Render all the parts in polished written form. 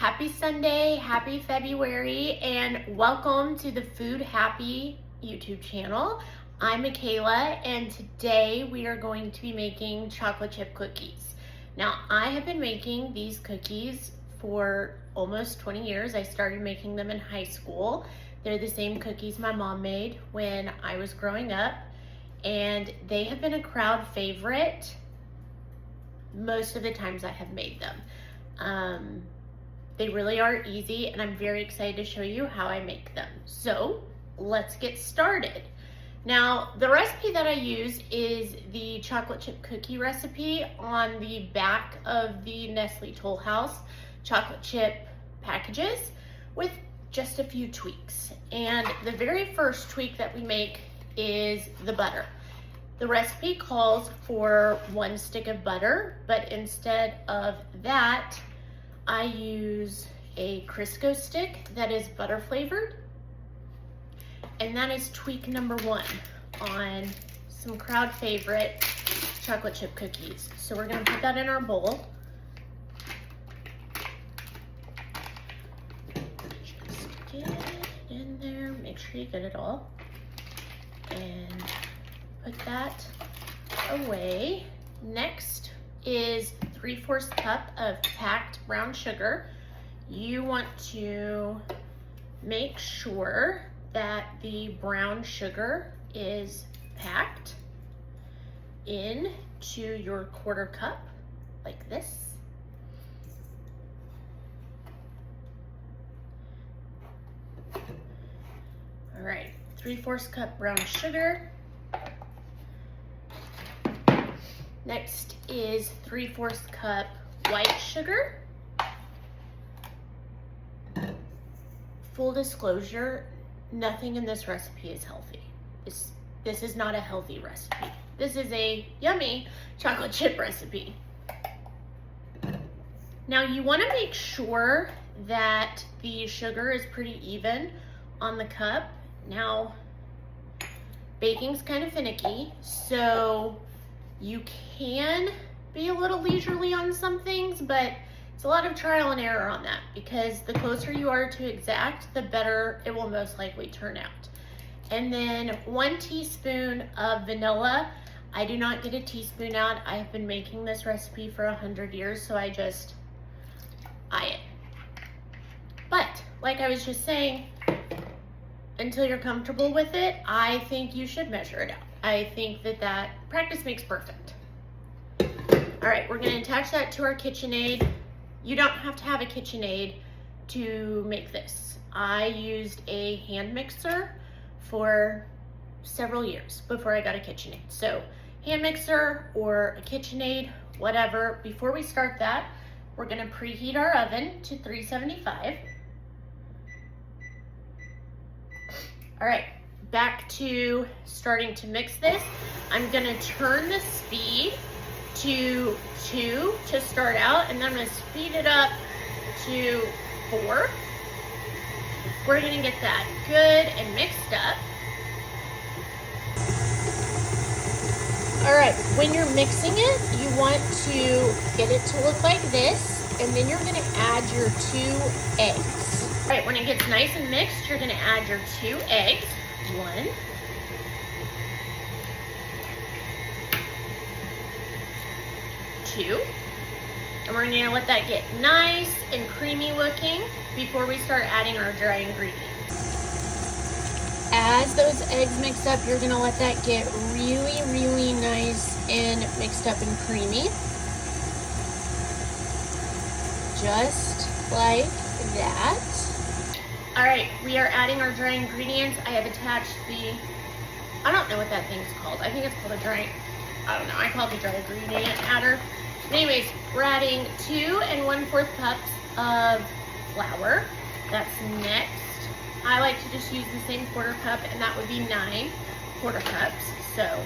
Happy Sunday, happy February, and welcome to the Food Happy YouTube channel. I'm Michaela, and today we are going to be making chocolate chip cookies. Now, I have been making these cookies for almost 20 years. I started making them in high school. They're the same cookies my mom made when I was growing up, and they have been a crowd favorite most of the times I have made them. They really are easy, and I'm very excited to show you how I make them. So let's get started. Now, the recipe that I use is the chocolate chip cookie recipe on the back of the Nestle Toll House chocolate chip packages with just a few tweaks. And the very first tweak that we make is the butter. The recipe calls for 1 stick of butter, but instead of that, I use a Crisco stick that is butter flavored. And that is tweak number 1 on some crowd favorite chocolate chip cookies. So we're gonna put that in our bowl. Just get it in there, make sure you get it all. And put that away. Next is 3/4 cup of packed brown sugar. You want to make sure that the brown sugar is packed into your 1/4 cup like this. All right, 3/4 cup brown sugar. Next is 3/4 cup white sugar. Full disclosure, nothing in this recipe is healthy. This is not a healthy recipe. This is a yummy chocolate chip recipe. Now you want to make sure that the sugar is pretty even on the cup. Now, baking's kind of finicky, so you can be a little leisurely on some things, but it's a lot of trial and error on that, because the closer you are to exact, the better it will most likely turn out. And then 1 teaspoon of vanilla. I do not get a teaspoon out. I have been making this recipe for 100 years, so I just eye it. But like I was just saying, until you're comfortable with it, I think you should measure it out. I think that practice makes perfect. All right, we're gonna attach that to our KitchenAid. You don't have to have a KitchenAid to make this. I used a hand mixer for several years before I got a KitchenAid. So hand mixer or a KitchenAid, whatever. Before we start that, we're gonna preheat our oven to 375. All right, back to starting to mix this. I'm gonna turn the speed to 2 to start out, and then I'm gonna speed it up to 4. We're gonna get that good and mixed up. All right, when you're mixing it, you want to get it to look like this, and then you're gonna add your 2 eggs. All right, when it gets nice and mixed, you're gonna add your 2 eggs. 1, 2, and we're gonna let that get nice and creamy looking before we start adding our dry ingredients. As those eggs mix up, you're gonna let that get really, really nice and mixed up and creamy. Just like that. All right, we are adding our dry ingredients. I have attached I don't know what that thing's called. I think it's called I don't know, I call it the dry ingredient adder. Anyways, we're adding 2 1/4 cups of flour. That's next. I like to just use the same 1/4 cup, and that would be 9 1/4 cups. So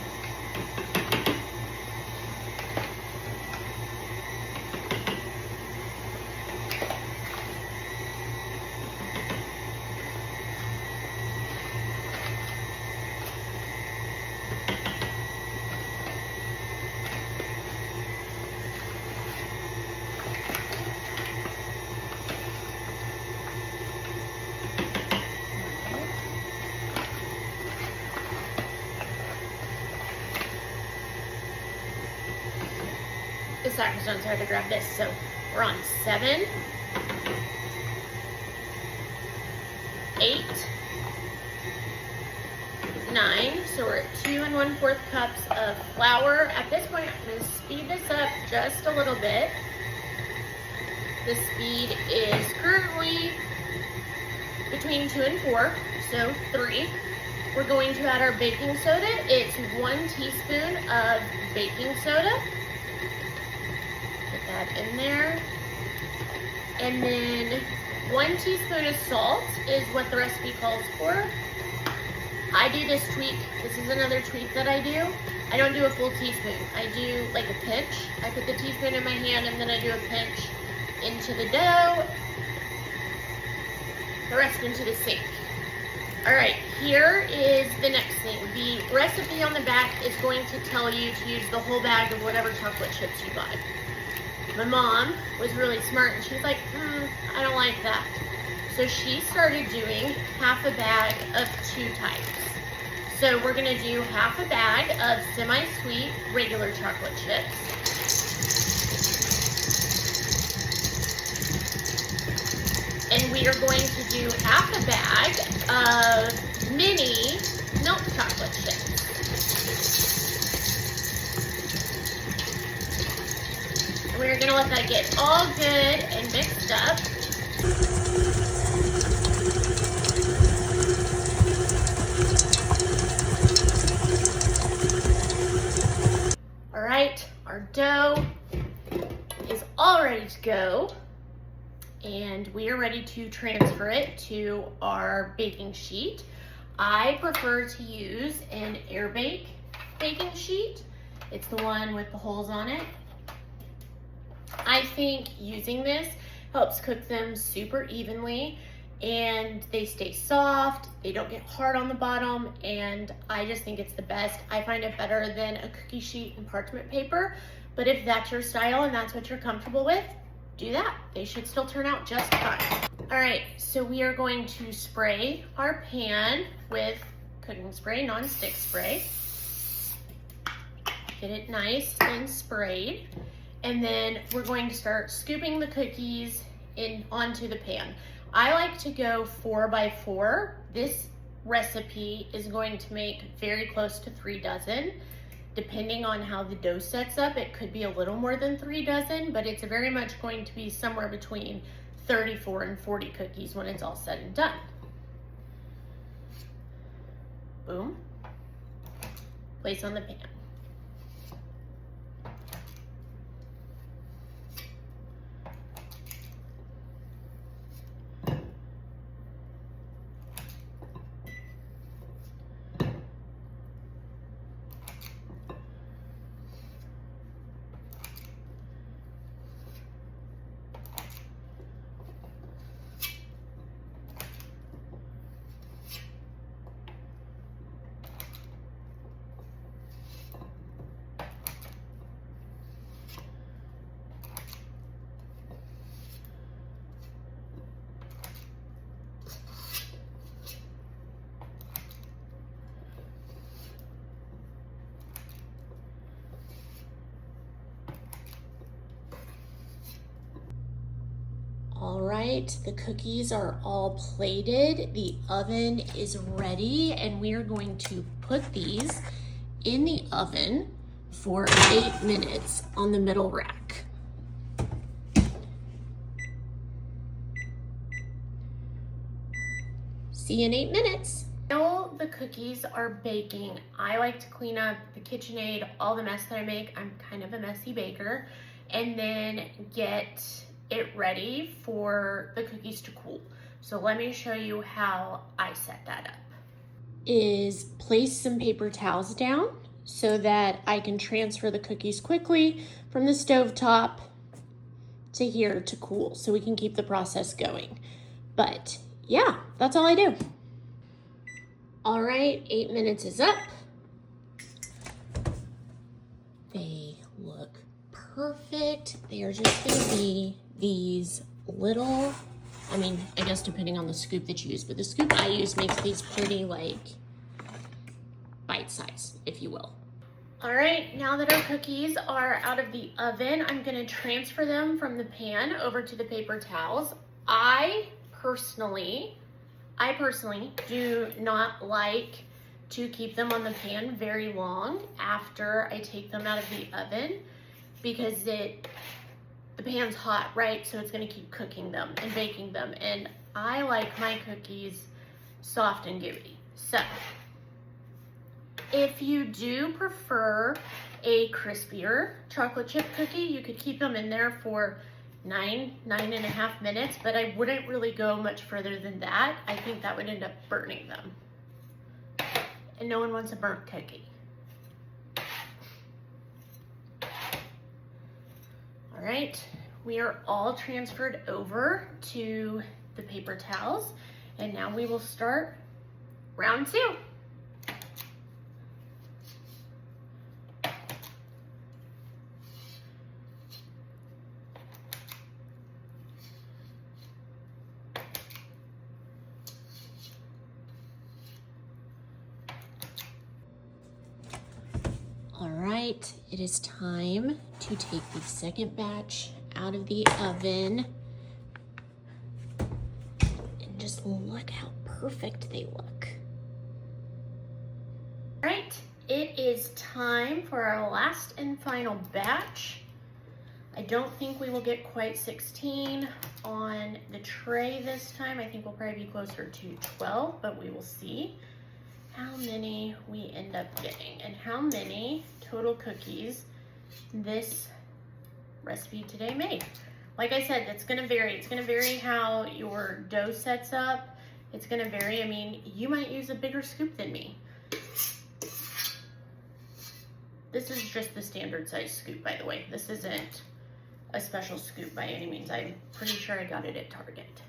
sacker's done, so I had to grab this. So we're on 7, 8, 9. So we're at 2 1/4 cups of flour. At this point, I'm going to speed this up just a little bit. The speed is currently between 2 and 4, so 3. We're going to add our baking soda. It's 1 teaspoon of baking soda. Put that in there. And then 1 teaspoon of salt is what the recipe calls for. I do this tweak. This is another tweak that I do. I don't do a full teaspoon. I do like a pinch. I put the teaspoon in my hand and then I do a pinch into the dough. The rest into the sink. All right, here is the next thing. The recipe on the back is going to tell you to use the whole bag of whatever chocolate chips you buy. My mom was really smart and she's like, I don't like that. So she started doing half a bag of 2 types. So we're gonna do half a bag of semi-sweet regular chocolate chips. And we are going to do half a bag of mini milk chocolate chips. And we're gonna let that get all good and mixed up. All right, our dough is all ready to go. And we are ready to transfer it to our baking sheet. I prefer to use an Airbake baking sheet. It's the one with the holes on it. I think using this helps cook them super evenly and they stay soft, they don't get hard on the bottom, and I just think it's the best. I find it better than a cookie sheet and parchment paper, but if that's your style and that's what you're comfortable with, do that. They should still turn out just fine. All right, so we are going to spray our pan with cooking spray, non-stick spray. Get it nice and sprayed. And then we're going to start scooping the cookies in onto the pan. I like to go 4 by 4. This recipe is going to make very close to 3 dozen. Depending on how the dough sets up, it could be a little more than 3 dozen, but it's very much going to be somewhere between 34 and 40 cookies when it's all said and done. Boom. Place on the pan. All right, the cookies are all plated. The oven is ready, and we are going to put these in the oven for 8 minutes on the middle rack. See you in 8 minutes. While the cookies are baking, I like to clean up the KitchenAid, all the mess that I make. I'm kind of a messy baker, and then get it ready for the cookies to cool. So let me show you how I set that up. Is place some paper towels down so that I can transfer the cookies quickly from the stovetop to here to cool, so we can keep the process going. But yeah, that's all I do. All right, 8 minutes is up. They look perfect. They are just gonna be these little, I guess depending on the scoop that you use, but the scoop I use makes these pretty like bite size, if you will. All right, now that our cookies are out of the oven, I'm gonna transfer them from the pan over to the paper towels. I personally do not like to keep them on the pan very long after I take them out of the oven because the pan's hot, right? So it's gonna keep cooking them and baking them. And I like my cookies soft and gooey. So if you do prefer a crispier chocolate chip cookie, you could keep them in there for 9.5 minutes, but I wouldn't really go much further than that. I think that would end up burning them. And no one wants a burnt cookie. All right, we are all transferred over to the paper towels, and now we will start round 2. All right, it is time to take the second batch out of the oven. And just look how perfect they look. All right, it is time for our last and final batch. I don't think we will get quite 16 on the tray this time. I think we'll probably be closer to 12, but we will see how many we end up getting and how many total cookies this recipe today made. Like I said, that's gonna vary. It's gonna vary how your dough sets up. It's gonna vary. I mean, you might use a bigger scoop than me. This is just the standard size scoop, by the way. This isn't a special scoop by any means. I'm pretty sure I got it at Target.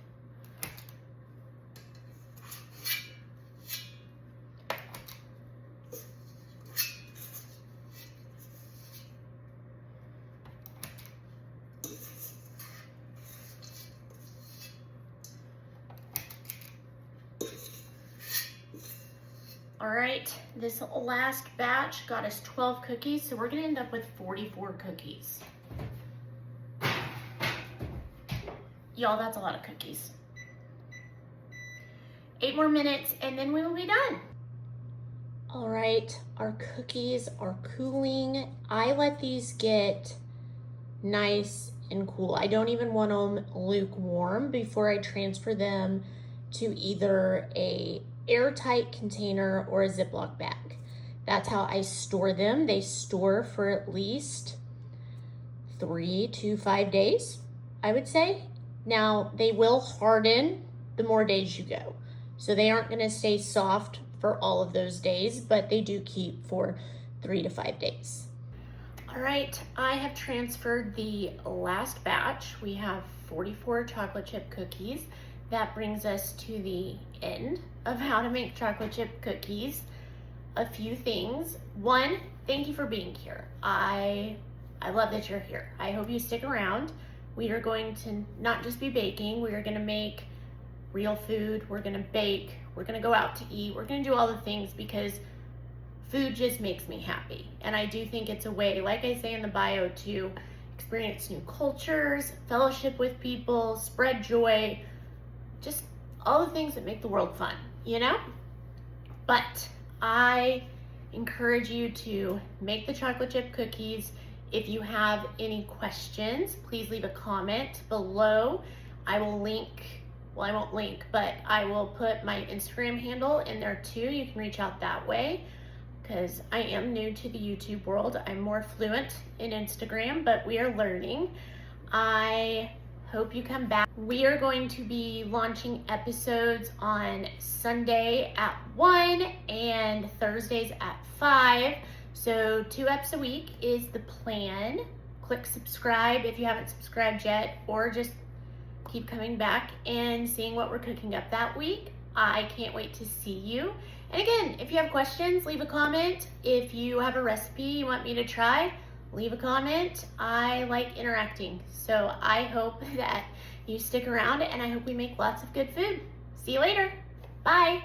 All right, this last batch got us 12 cookies, so we're gonna end up with 44 cookies. Y'all, that's a lot of cookies. 8 more minutes and then we will be done. All right, our cookies are cooling. I let these get nice and cool. I don't even want them lukewarm before I transfer them to either a airtight container or a Ziploc bag. That's how I store them. They store for at least 3 to 5 days, I would say. Now, they will harden the more days you go. So they aren't gonna stay soft for all of those days, but they do keep for 3 to 5 days. All right, I have transferred the last batch. We have 44 chocolate chip cookies. That brings us to the end of how to make chocolate chip cookies. A few things. One, thank you for being here. I love that you're here. I hope you stick around. We are going to not just be baking, we are gonna make real food, we're gonna bake, we're gonna go out to eat, we're gonna do all the things because food just makes me happy. And I do think it's a way, like I say in the bio, to experience new cultures, fellowship with people, spread joy, just all the things that make the world fun, you know? But I encourage you to make the chocolate chip cookies. If you have any questions, please leave a comment below. I will link, well, I won't link, but I will put my Instagram handle in there too. You can reach out that way because I am new to the YouTube world. I'm more fluent in Instagram, but we are learning. I hope you come back. We are going to be launching episodes on Sunday at 1 and Thursdays at 5. So 2 eps a week is the plan. Click subscribe if you haven't subscribed yet, or just keep coming back and seeing what we're cooking up that week. I can't wait to see you. And again, if you have questions, leave a comment. If you have a recipe you want me to try, leave a comment. I like interacting. So I hope that you stick around and I hope we make lots of good food. See you later. Bye.